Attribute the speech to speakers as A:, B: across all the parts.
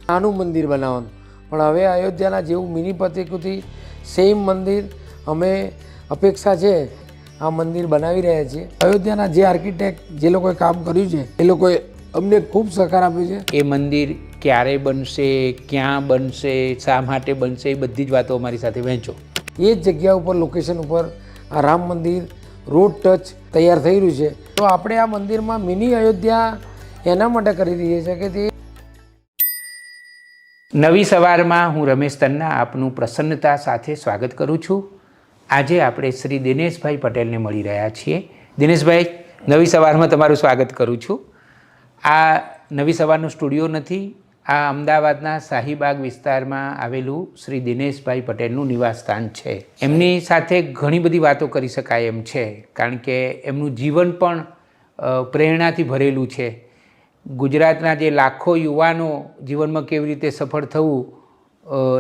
A: નાનું મંદિર બનાવવાનું, પણ હવે અયોધ્યાના જેવું મિની પ્રતિકૃતિ સેમ મંદિર અમે અપેક્ષા છે આ મંદિર બનાવી રહ્યા છીએ. અયોધ્યાના જે આર્કિટેક્ટ જે લોકોએ કામ કર્યું છે એ લોકોએ અમને ખૂબ સહકાર આપ્યો છે.
B: એ મંદિર ક્યારે બનશે, ક્યાં બનશે, શા માટે બનશે, એ બધી જ વાતો અમારી સાથે વહેંચો.
A: એ જ જગ્યા ઉપર લોકેશન ઉપર આ રામ મંદિર રોડ ટચ તૈયાર થઈ રહ્યું છે. તો આપણે આ મંદિરમાં મિની અયોધ્યા એના માટે કરી રહીએ છીએ કે તે
B: નવી સવારમાં હું રમેશ તન્ના આપનું પ્રસન્નતા સાથે સ્વાગત કરું છું. આજે આપણે શ્રી દિનેશભાઈ પટેલને મળી રહ્યા છીએ. દિનેશભાઈ, નવી સવારમાં તમારું સ્વાગત કરું છું. આ નવી સવારનો સ્ટુડિયો નથી, આ અમદાવાદના શાહીબાગ વિસ્તારમાં આવેલું શ્રી દિનેશભાઈ પટેલનું નિવાસસ્થાન છે. એમની સાથે ઘણી બધી વાતો કરી શકાય એમ છે, કારણ કે એમનું જીવન પણ પ્રેરણાથી ભરેલું છે. ગુજરાતના જે લાખો યુવાનો જીવનમાં કેવી રીતે સફળ થવું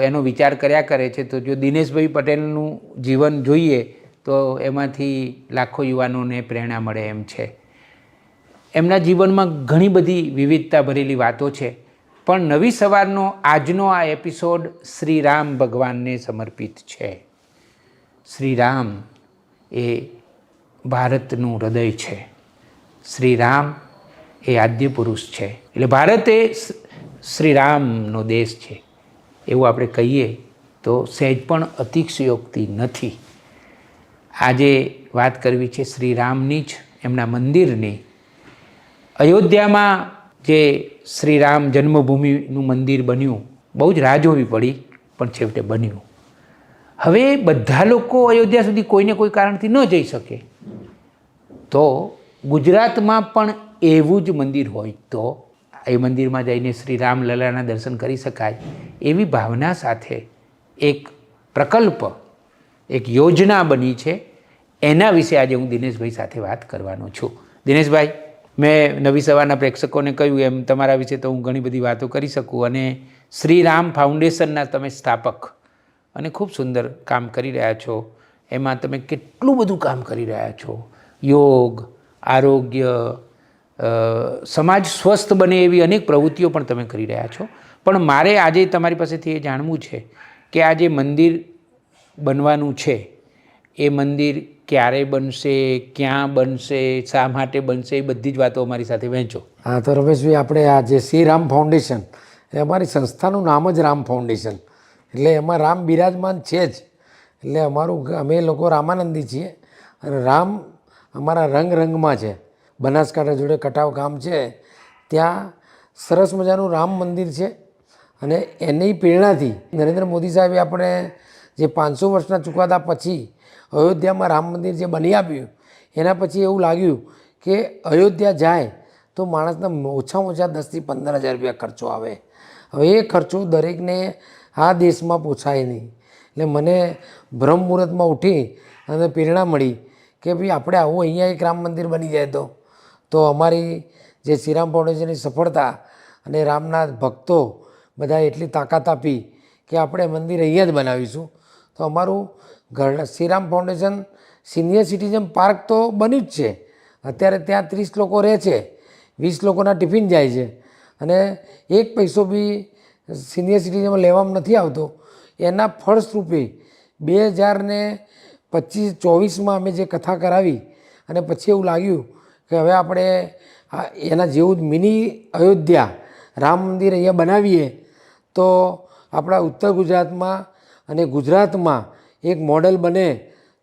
B: એનો વિચાર કર્યા કરે છે, તો જો દિનેશભાઈ પટેલનું જીવન જોઈએ તો એમાંથી લાખો યુવાનોને પ્રેરણા મળે એમ છે. એમના જીવનમાં ઘણી બધી વિવિધતા ભરેલી વાતો છે, પણ નવી સવારનો આજનો આ એપિસોડ શ્રી રામ ભગવાનને સમર્પિત છે. શ્રી રામ એ ભારતનું હૃદય છે. શ્રી રામ એ આદ્ય પુરુષ છે. એટલે ભારત એ શ્રી રામનો દેશ છે એવું આપણે કહીએ તો સહેજ પણ અતિશયોક્તિ નથી. આજે વાત કરવી છે શ્રી રામની જ, એમના મંદિરની. અયોધ્યામાં જે શ્રી રામ જન્મભૂમિનું મંદિર બન્યું, બહુ જ રાહ જોવી પડી, પણ છેવટે બન્યું. હવે બધા લોકો અયોધ્યા સુધી કોઈને કોઈ કારણથી ન જઈ શકે, તો ગુજરાતમાં પણ એવું જ મંદિર હોય તો એ મંદિરમાં જઈને શ્રી રામલલાના દર્શન કરી શકાય એવી ભાવના સાથે એક પ્રકલ્પ, એક યોજના બની છે. એના વિશે આજે હું દિનેશભાઈ સાથે વાત કરવાનો છું. દિનેશભાઈ, મેં નવી સવારના પ્રેક્ષકોને કહ્યું એમ તમારા વિશે તો હું ઘણી બધી વાતો કરી શકું, અને શ્રી રામ ફાઉન્ડેશનના તમે સ્થાપક અને ખૂબ સુંદર કામ કરી રહ્યા છો. એમાં તમે કેટલું બધું કામ કરી રહ્યા છો. યોગ, આરોગ્ય, સમાજ સ્વસ્થ બને એવી અનેક પ્રવૃત્તિઓ પણ તમે કરી રહ્યા છો. પણ મારે આજે તમારી પાસેથી એ જાણવું છે કે આ જે મંદિર બનવાનું છે એ મંદિર ક્યારે બનશે, ક્યાં બનશે, શા માટે બનશે, એ બધી જ વાતો અમારી સાથે વહેંચો.
A: હા, તો રમેશભાઈ, આપણે આ જે શ્રી રામ ફાઉન્ડેશન એ અમારી સંસ્થાનું નામ જ રામ ફાઉન્ડેશન, એટલે એમાં રામ બિરાજમાન છે જ. એટલે અમે લોકો રામાનંદી છીએ અને રામ અમારા રંગ રંગમાં છે. બનાસકાંઠા જોડે કટાવ ગામ છે, ત્યાં સરસ મજાનું રામ મંદિર છે. અને એની પ્રેરણાથી નરેન્દ્ર મોદી સાહેબે આપણે જે 500 વર્ષના ચુકાદા પછી અયોધ્યામાં રામ મંદિર જે બની આપ્યું, એના પછી એવું લાગ્યું કે અયોધ્યા જાય તો માણસને ઓછામાં ઓછા 10,000 થી 15,000 રૂપિયા ખર્ચો આવે. હવે એ ખર્ચો દરેકને આ દેશમાં પોસાય નહીં. એટલે મને બ્રહ્મ મુહૂર્તમાં ઉઠી અને પ્રેરણા મળી કે ભાઈ આપણે આવું અહીંયા એક રામ મંદિર બની જાય તો અમારી જે શ્રીરામ ફાઉન્ડેશનની સફળતા અને રામના ભક્તો બધા એટલી તાકાત આપી કે આપણે મંદિર અહીંયા જ બનાવીશું. તો અમારું Shriram foundation senior citizen park તો બન્યું જ છે. અત્યારે ત્યાં 30 લોકો રહે છે, 20 લોકોના ટિફિન જાય છે, અને એક પૈસો બી સિનિયર સિટીઝનમાં લેવામાં નથી આવતો. એના ફળસ્વરૂપે 2024માં અમે જે કથા કરાવી અને પછી એવું લાગ્યું કે હવે આપણે એના જેવું જ મિની અયોધ્યા રામ મંદિર અહીંયા બનાવીએ તો આપણા ઉત્તર ગુજરાતમાં અને ગુજરાતમાં એક મોડલ બને.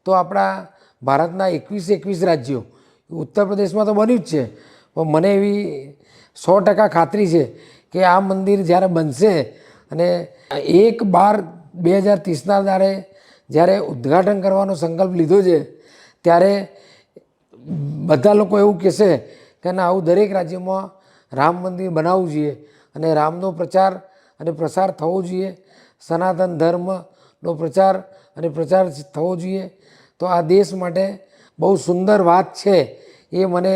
A: તો આપણા ભારતના 21 રાજ્યો, ઉત્તર પ્રદેશમાં તો બન્યું જ છે, પણ મને એવી 100% ખાતરી છે કે આ મંદિર જ્યારે બનશે અને 1/12/2030ના દાડે જ્યારે ઉદ્ઘાટન કરવાનો સંકલ્પ લીધો છે, ત્યારે બધા લોકો એવું કહેશે કે ના, આવું દરેક રાજ્યમાં રામ મંદિર બનાવવું જોઈએ અને રામનો પ્રચાર અને પ્રસાર થવો જોઈએ, સનાતન ધર્મનો પ્રચાર અને પ્રચાર થવો જોઈએ. તો આ દેશ માટે બહુ સુંદર વાત છે, એ મને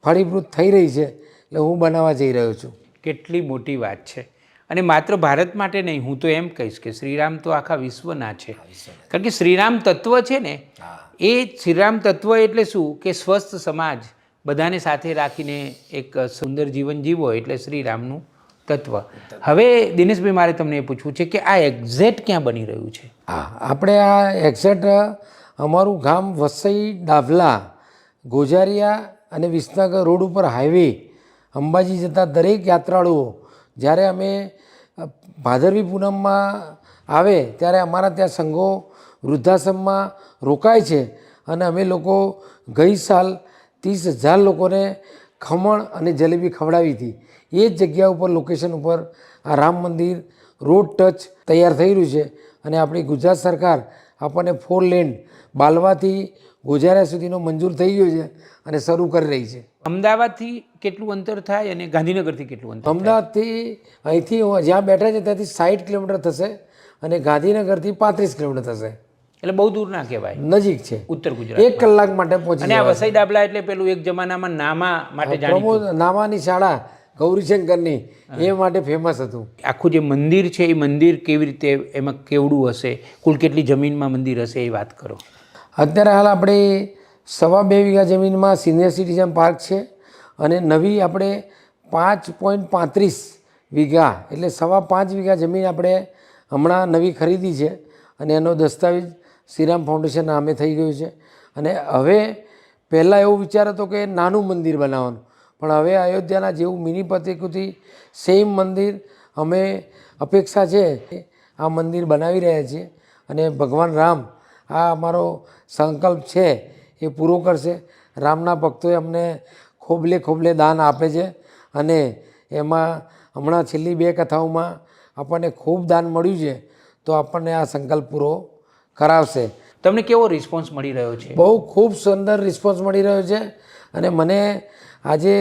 A: ફળીભૂત થઈ રહી છે, એટલે હું બનાવવા જઈ રહ્યો છું.
B: કેટલી મોટી વાત છે. અને માત્ર ભારત માટે નહીં, હું તો એમ કહીશ કે શ્રીરામ તો આખા વિશ્વના છે. કારણ કે શ્રીરામ તત્વ છે ને, એ શ્રીરામ તત્વ એટલે શું કે સ્વસ્થ સમાજ, બધાને સાથે રાખીને એક સુંદર જીવન જીવો, એટલે શ્રીરામનું તત્વ. હવે દિનેશભાઈ મારે તમને એ પૂછવું છે કે આ એક્ઝેક્ટ ક્યાં બની રહ્યું છે?
A: હા, આપણે આ એક્ઝેક્ટ અમારું ગામ વસઈ ડાભલા ગોજારિયા અને વિસનગર રોડ ઉપર હાઈવે અંબાજી જતા દરેક યાત્રાળુઓ જ્યારે અમે ભાદરવી પૂનમમાં આવે ત્યારે અમારા ત્યાં સંઘો વૃદ્ધાશ્રમમાં રોકાય છે અને અમે લોકો ગઈ સાલ 30,000 લોકોને ખમણ અને જલેબી ખવડાવી હતી. એ જ જગ્યા ઉપર લોકેશન ઉપર આ રામ મંદિર રોડ ટચ તૈયાર થઈ રહ્યું છે અને આપણી ગુજરાત સરકાર આપણને 4 લેન બાલવાથી ગોજારિયા સુધીનો મંજૂર થઈ ગયો છે અને શરૂ કરી રહી છે.
B: અમદાવાદથી કેટલું અંતર થાય અને ગાંધીનગરથી કેટલું અંતર?
A: અમદાવાદથી અહીંથી જ્યાં બેઠા છે ત્યાંથી 60 કિલોમીટર થશે અને ગાંધીનગરથી 35 કિલોમીટર થશે.
B: એટલે બહુ દૂર ના કહેવાય,
A: નજીક છે.
B: ઉત્તર ગુજરાત.
A: 1 કલાક માટે પહોંચી
B: અને આ વસઈ ડાબલા એટલે પેલું એક જમાનામાં નામા માટે જાણીતું,
A: પ્રમોદ નામાની શાળા ગૌરીશંકરની એ માટે ફેમસ હતું.
B: આખું જે મંદિર છે એ મંદિર કેવી રીતે, એમાં કેવડું હશે, કુલ કેટલી જમીનમાં મંદિર હશે એ વાત કરો.
A: અત્યારે હાલ આપણે 2.5 વીઘા જમીનમાં સિનિયર સિટીઝન પાર્ક છે અને નવી આપણે 5.35 વીઘા એટલે 5.25 વીઘા જમીન આપણે હમણાં નવી ખરીદી છે અને એનો દસ્તાવેજ શ્રીરામ ફાઉન્ડેશન નામે થઈ ગયું છે. અને હવે પહેલાં એવો વિચાર હતો કે નાનું મંદિર બનાવવાનું, પણ હવે અયોધ્યાના જેવું મિની પ્રતિકૃતિ સેમ મંદિર અમે અપેક્ષા છે આ મંદિર બનાવી રહ્યા છીએ અને ભગવાન રામ આ અમારો સંકલ્પ છે એ પૂરો કરશે. રામના ભક્તોએ અમને ખોબલે ખોબલે દાન આપે છે અને એમાં હમણાં છેલ્લી 2 કથાઓમાં આપણને ખૂબ દાન મળ્યું છે તો આપણને આ સંકલ્પ પૂરો કરાવશે.
B: તમને કેવો રિસ્પોન્સ મળી રહ્યો છે?
A: બહુ ખૂબ સુંદર રિસ્પોન્સ મળી રહ્યો છે અને મને આજે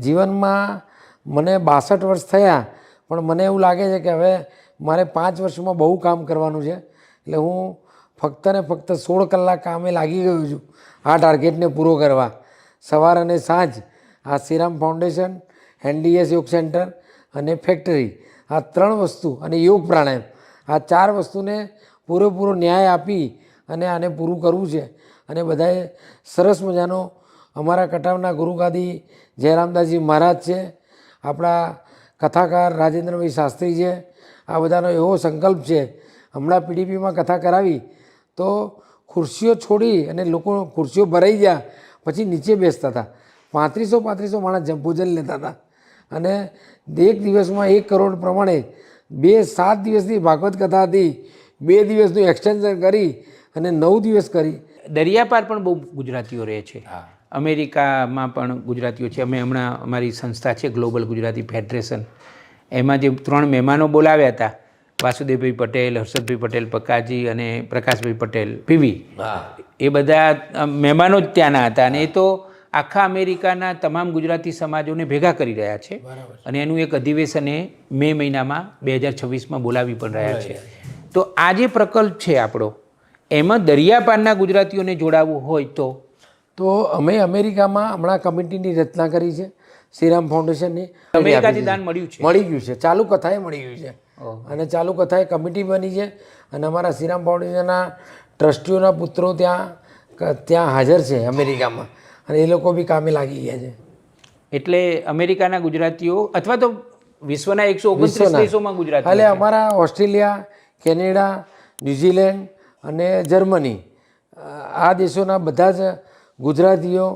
A: જીવનમાં મને 62 વર્ષ થયા પણ મને એવું લાગે છે કે હવે મારે 5 વર્ષમાં બહુ કામ કરવાનું છે. એટલે હું ફક્ત ને ફક્ત 16 કલાક કામે લાગી ગયો છું આ ટાર્ગેટને પૂરો કરવા. સવાર અને સાંજ આ શ્રીરામ ફાઉન્ડેશન, એનડીએસ યોગ સેન્ટર અને ફેક્ટરી, આ 3 વસ્તુ અને યોગ પ્રાણાયામ, આ 4 વસ્તુને પૂરેપૂરો ન્યાય આપી અને આને પૂરું કરવું છે. અને બધાએ સરસ મજાનો અમારા કટાવના ગુરુગાદી જયરામદાસજી મહારાજ છે, આપણા કથાકાર રાજેન્દ્રભાઈ શાસ્ત્રી છે, આ બધાનો એવો સંકલ્પ છે. હમણાં પીડીપીમાં કથા કરાવી તો ખુરશીઓ છોડી અને લોકો ખુરશીઓ ભરાઈ ગયા પછી નીચે બેસતા હતા. 3500 માણસ ભોજન લેતા હતા અને એક દિવસમાં 1 કરોડ પ્રમાણે 7 દિવસની ભાગવત કથા હતી, 2 દિવસનું એક્સટેન્શન કરી અને 9 દિવસ કરી.
B: દરિયાપાર પણ બહુ ગુજરાતીઓ રહે છે, અમેરિકામાં પણ ગુજરાતીઓ છે. અમે હમણાં અમારી સંસ્થા છે ગ્લોબલ ગુજરાતી ફેડરેશન, એમાં જે 3 મહેમાનો બોલાવ્યા હતા, વાસુદેવભાઈ પટેલ, હર્ષદભાઈ પટેલ પકાજી અને પ્રકાશભાઈ પટેલ પીવી, એ બધા મહેમાનો જ ત્યાંના હતા અને એ તો આખા અમેરિકાના તમામ ગુજરાતી સમાજોને ભેગા કરી રહ્યા છે અને એનું એક અધિવેશન એ મે મહિનામાં 2026માં બોલાવી પણ રહ્યા છે. તો આ જે પ્રકલ્પ છે આપણો, એમાં દરિયાપારના ગુજરાતીઓને જોડાવવું હોય તો
A: અમે અમેરિકામાં હમણાં કમિટીની રચના કરી છે શ્રીરામ ફાઉન્ડેશનની.
B: અમેરિકાથી દાન મળ્યું છે?
A: મળી ગયું છે, ચાલુ કથાએ મળી ગયું છે અને ચાલુ કથાએ કમિટી બની છે અને અમારા શ્રીરામ ફાઉન્ડેશનના ટ્રસ્ટીઓના પુત્રો ત્યાં હાજર છે અમેરિકામાં અને એ લોકો બી કામે લાગી ગયા છે.
B: એટલે અમેરિકાના ગુજરાતીઓ અથવા તો વિશ્વના 129 દેશોમાં ગુજરાતી,
A: એટલે અમારા ઓસ્ટ્રેલિયા, કેનેડા, ન્યૂઝીલેન્ડ અને જર્મની, આ દેશોના બધા જ ગુજરાતીઓ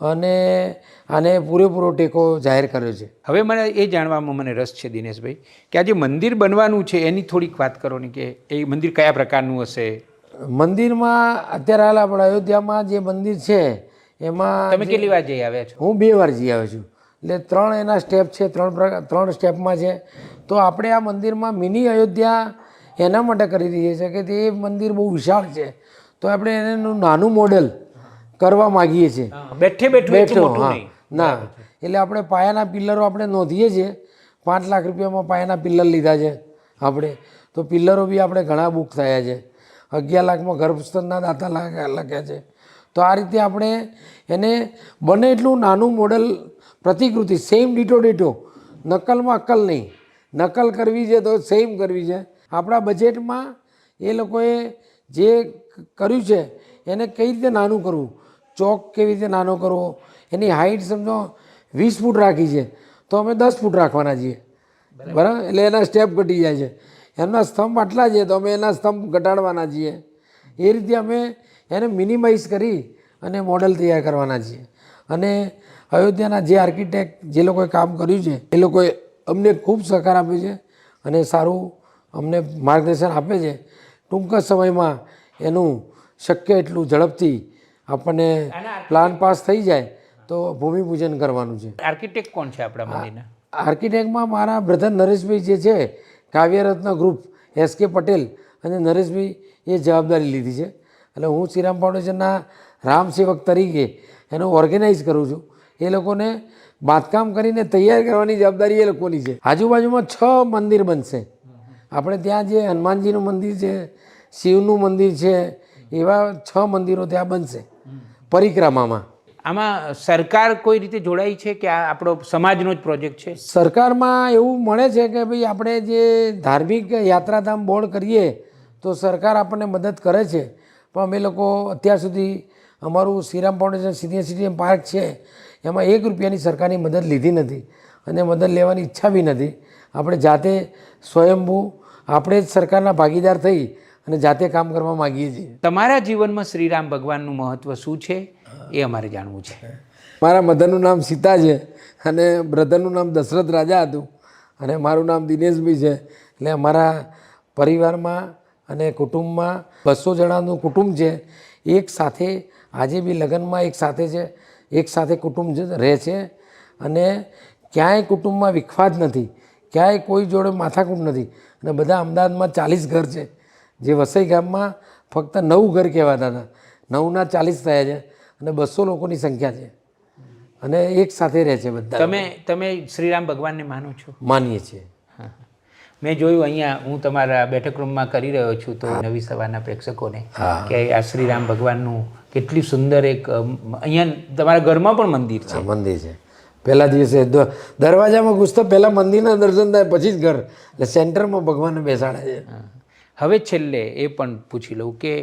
A: અને આને પૂરેપૂરો ટેકો જાહેર કર્યો છે.
B: હવે મને એ જાણવામાં મને રસ છે દિનેશભાઈ કે આ જે મંદિર બનવાનું છે એની થોડીક વાત કરો ને કે એ મંદિર કયા પ્રકારનું હશે?
A: મંદિરમાં અત્યારે હાલ આપણે અયોધ્યામાં જે મંદિર છે એમાં
B: તમે કેટલી વાર જઈ આવ્યા છો?
A: હું 2 વાર જઈ આવ્યો છું. એટલે 3 એના સ્ટેપ છે, 3 સ્ટેપમાં છે. તો આપણે આ મંદિરમાં મિની અયોધ્યા એના માટે કરી દઈએ છીએ કે તે મંદિર બહુ વિશાળ છે તો આપણે એનું નાનું મોડેલ કરવા માગીએ છીએ. બેઠો હા ના, એટલે આપણે પાયાના પિલ્લરો આપણે નોંધીએ છીએ. 5 લાખ રૂપિયામાં પાયાના પિલ્લર લીધા છે આપણે. તો પિલ્લરો બી આપણે ઘણા બુક થયા છે. 11 લાખમાં ગર્ભસ્થના દાતા લખ્યા છે. તો આ રીતે આપણે એને બને એટલું નાનું મોડલ પ્રતિકૃતિ, સેમ ડીટો, નકલમાં અક્કલ નહીં. નકલ કરવી છે તો સેમ કરવી છે. આપણા બજેટમાં એ લોકોએ જે કર્યું છે એને કઈ રીતે નાનું કરવું, ચોક કેવી રીતે નાનો કરવો, એની હાઇટ સમજો 20 ફૂટ રાખી છે તો અમે 10 ફૂટ રાખવાના છીએ. બરાબર, એટલે એના સ્ટેપ ઘટી જાય છે. એમના સ્તંભ આટલા છે તો અમે એના સ્તંભ ઘટાડવાના છીએ. એ રીતે અમે એને મિનિમાઇઝ કરી અને મોડલ તૈયાર કરવાના છીએ. અને અયોધ્યાના જે આર્કિટેક્ટ જે લોકોએ કામ કર્યું છે એ લોકોએ અમને ખૂબ સહકાર આપ્યો છે અને સારું અમને માર્ગદર્શન આપે છે. ટૂંક જ સમયમાં એનું શક્ય એટલું ઝડપથી આપણને પ્લાન પાસ થઈ જાય તો ભૂમિપૂજન કરવાનું છે.
B: આર્કિટેક્ટ કોણ છે આપણા મંદિરના?
A: આર્કિટેક્ટમાં મારા બ્રધર નરેશભાઈ જે છે, કાવ્યરત્ન ગ્રુપ, એસકે પટેલ અને નરેશભાઈ એ જવાબદારી લીધી છે. એટલે હું શ્રીરામ ફાઉન્ડેશનના રામસેવક તરીકે એનો ઓર્ગેનાઇઝ કરું છું. એ લોકોને બાંધકામ કરીને તૈયાર કરવાની જવાબદારી એ લોકોની છે. આજુબાજુમાં 6 મંદિર બનશે. આપણે ત્યાં જે હનુમાનજીનું મંદિર છે, શિવનું મંદિર છે, એવા 6 મંદિરો ત્યાં બનશે પરિક્રમામાં.
B: આમાં સરકાર કોઈ રીતે જોડાઈ છે કે આ આપણો સમાજનો જ પ્રોજેક્ટ છે?
A: સરકારમાં એવું મળે છે કે ભાઈ આપણે જે ધાર્મિક યાત્રાધામ બોર્ડ કરીએ તો સરકાર આપણને મદદ કરે છે. પણ અમે લોકો અત્યાર સુધી અમારું Shriram foundation senior citizen park છે એમાં 1 રૂપિયાની સરકારની મદદ લીધી નથી અને મદદ લેવાની ઈચ્છા બી નથી. આપણે જાતે સ્વયંભૂ આપણે જ સરકારના ભાગીદાર થઈ અને જાતે કામ કરવા માગીએ છીએ.
B: તમારા જીવનમાં શ્રીરામ ભગવાનનું મહત્ત્વ શું છે એ અમારે જાણવું છે.
A: મારા મધરનું નામ સીતા છે અને બ્રધરનું નામ દશરથ રાજા હતું અને મારું નામ દિનેશભાઈ છે. એટલે અમારા પરિવારમાં અને કુટુંબમાં 200 જણાનું કુટુંબ છે. એક સાથે આજે બી લગ્નમાં એક સાથે છે, એક સાથે કુટુંબ રહે છે અને ક્યાંય કુટુંબમાં વિખવાદ નથી, ક્યાંય કોઈ જોડે માથાકૂટ નથી. અને બધા અમદાવાદમાં 40 ઘર છે, જે વસઈ ગામમાં ફક્ત 9 ઘર કહેવાતા હતા, 9ના 40 થયા છે અને 200 લોકોની સંખ્યા છે અને એક સાથે રહે છે બધા.
B: તમે શ્રીરામ ભગવાનને માનો છો?
A: માનીએ છીએ.
B: મેં જોયું અહીંયા હું તમારા બેઠક રૂમમાં કરી રહ્યો છું તો નવી સવારના પ્રેક્ષકોને કે આ શ્રીરામ ભગવાનનું કેટલી સુંદર એક અહીંયા તમારા ઘરમાં પણ મંદિર છે.
A: મંદિર છે. પહેલા દિવસે દરવાજામાં ઘૂસતા પહેલાં મંદિરના દર્શન થાય પછી જ ઘર, એટલે સેન્ટરમાં ભગવાનને બેસાડે છે.
B: હવે છેલ્લે એ પણ પૂછી લઉં કે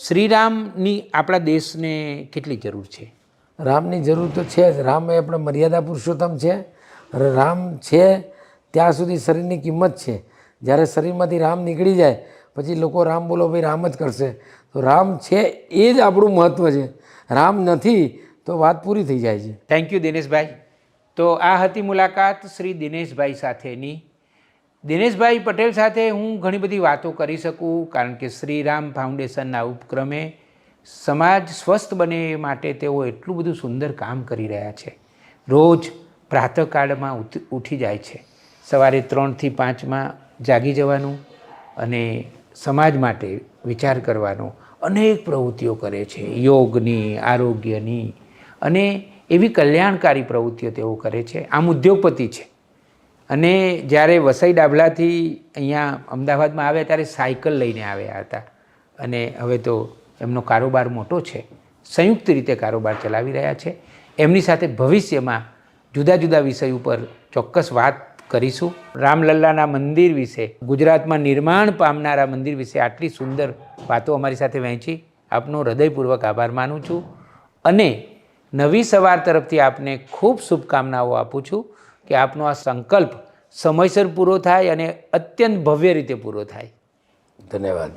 B: શ્રીરામની આપણા દેશને કેટલી જરૂર છે?
A: રામની જરૂર તો છે જ. રામ એ આપણે મર્યાદા પુરુષોત્તમ છે અને રામ છે ત્યાં સુધી શરીરની કિંમત છે. જ્યારે શરીરમાંથી રામ નીકળી જાય પછી લોકો રામ બોલો ભાઈ રામ જ કરશે. તો રામ છે એ જ આપણું મહત્ત્વ છે. રામ નથી તો વાત પૂરી થઈ જાય છે.
B: Thank you Dineshbhai. તો આ હતી મુલાકાત શ્રી દિનેશભાઈ સાથેની. દિનેશભાઈ પટેલ સાથે હું ઘણી બધી વાતો કરી શકું કારણ કે શ્રીરામ ફાઉન્ડેશનના ઉપક્રમે સમાજ સ્વસ્થ બને એ માટે તેઓ એટલું બધું સુંદર કામ કરી રહ્યા છે. રોજ પ્રાતઃકાળમાં ઉઠી જાય છે, સવારે 3 થી 5માં જાગી જવાનું અને સમાજ માટે વિચાર કરવાનો અનેક પ્રવૃત્તિઓ કરે છે. યોગની, આરોગ્યની અને એવી કલ્યાણકારી પ્રવૃત્તિઓ તેઓ કરે છે. આમ ઉદ્યોગપતિ છે અને જ્યારે વસઈ ડાભલાથી અહીંયા અમદાવાદમાં આવ્યા ત્યારે સાયકલ લઈને આવ્યા હતા અને હવે તો એમનો કારોબાર મોટો છે, સંયુક્ત રીતે કારોબાર ચલાવી રહ્યા છે. એમની સાથે ભવિષ્યમાં જુદા જુદા વિષય ઉપર ચોક્કસ વાત કરીશું. રામલલ્લાના મંદિર વિશે, ગુજરાતમાં નિર્માણ પામનારા મંદિર વિશે આટલી સુંદર વાતો અમારી સાથે વહેંચી આપનો હૃદયપૂર્વક આભાર માનું છું અને નવી સવાર તરફથી આપને ખૂબ શુભકામનાઓ આપું છું કે આપનો આ સંકલ્પ સમયસર પૂરો થાય અને અત્યંત ભવ્ય રીતે પૂરો થાય.
A: ધન્યવાદ.